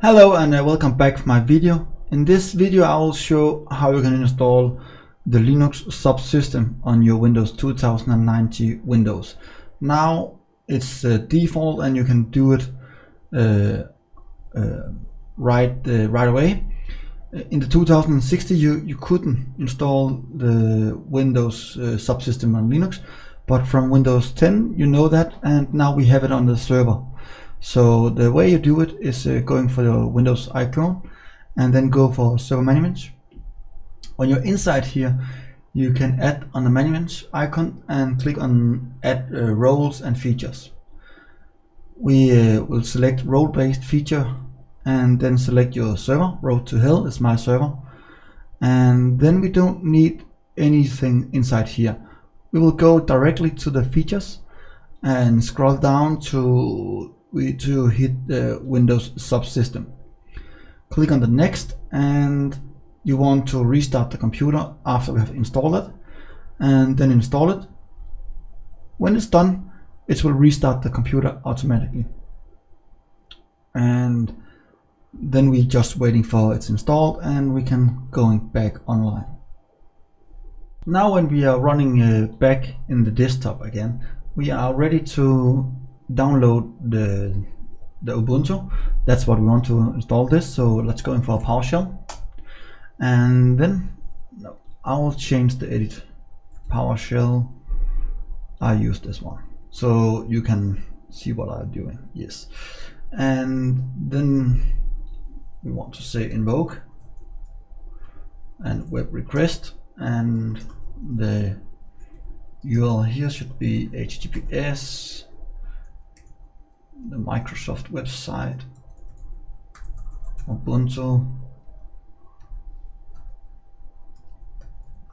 Hello and welcome back to my video. In this video I will show how you can install the Linux subsystem on your Windows 2090 Windows. Now it's default and you can do it right away. In the 2060 you couldn't install the Windows subsystem on Linux, but from Windows 10 you know that, and now we have it on the server. So the way you do it is going for your Windows icon and then go for server management. When you're inside here, you can add on the management icon and click on add roles and features. We will select role-based feature and then select your server. Road to hell is my server, and then we don't need anything inside here. We will go directly to the features and scroll down to hit the Windows subsystem. Click on the next, and you want to restart the computer after we have installed it, and then install it. When it's done, it will restart the computer automatically, and then we just waiting for it's installed and we can going back online. Now when we are running back in the desktop again, we are ready to download the Ubuntu. That's what we want to install this, so let's go in for PowerShell, and then I will change the edit. PowerShell, I use this one so you can see what I'm doing. Yes, and then we want to say invoke and web request, and the URL here should be HTTPS the Microsoft website, Ubuntu,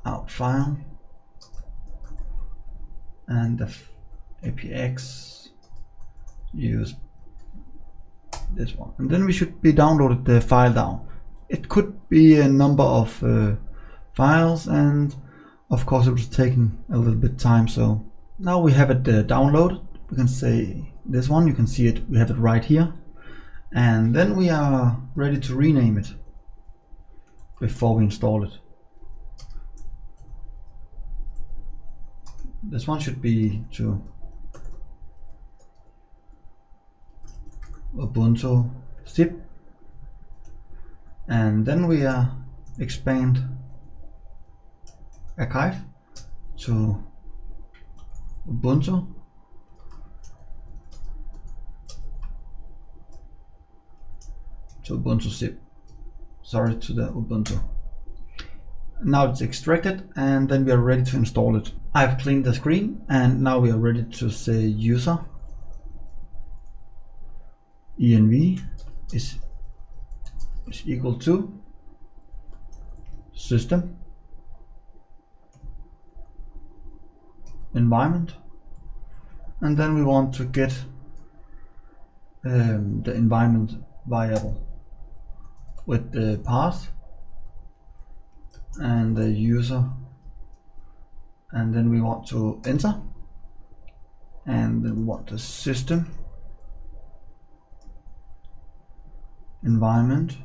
out file, and the APX, use this one, and then we should be downloaded the file down. It could be a number of files, and of course it was taking a little bit time. So now we have it downloaded. We can say this one, you can see it, we have it right here, and then we are ready to rename it before we install it. This one should be to Ubuntu zip, and then we expand archive to Ubuntu, to Ubuntu zip, sorry, to the Ubuntu. Now it's extracted, and then we are ready to install it. I've cleaned the screen, and now we are ready to say user env is equal to system environment, and then we want to get the environment variable with the path and the user, and then we want to enter, and then we want the system environment,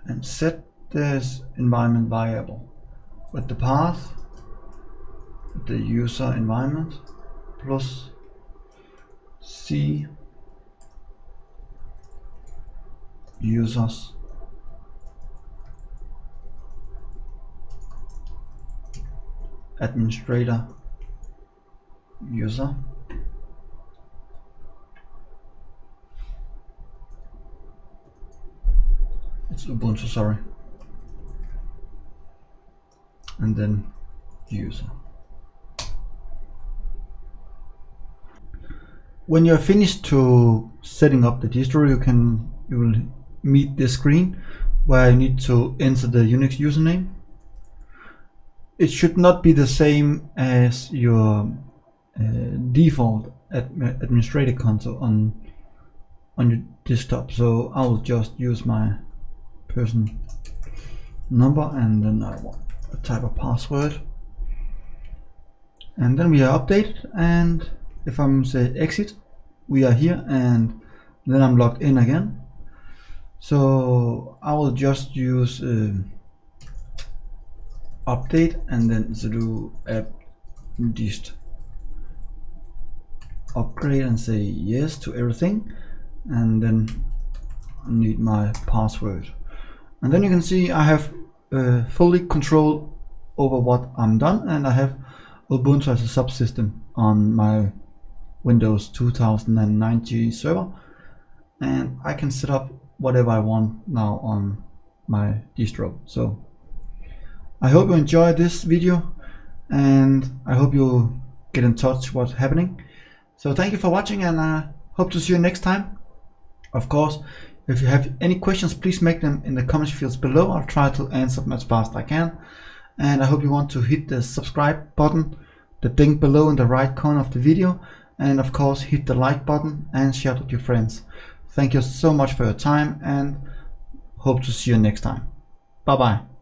and set this environment variable with the path, with the user environment plus C users administrator user, it's Ubuntu, sorry, and then user. When you're finished to setting up the distro, you will meet this screen where you need to enter the Unix username. It should not be the same as your default administrator console on your desktop, so I will just use my person number, and then I want a type of password, and then we are updated, and if I'm say exit, we are here, and Then I'm logged in again. So I will just use update and then sudo apt dist upgrade and say yes to everything, and then I need my password. And then you can see I have fully control over what I'm done, and I have Ubuntu as a subsystem on my Windows 2090 server, and I can set up whatever I want now on my distro. So I hope you enjoyed this video, and I hope you get in touch what's happening. So thank you for watching, and I hope to see you next time. Of course, if you have any questions, please make them in the comments fields below. I'll try to answer them as fast as I can. And I hope you want to hit the subscribe button, the thing below in the right corner of the video, and of course hit the like button and share it with your friends. Thank you so much for your time, and hope to see you next time. Bye bye.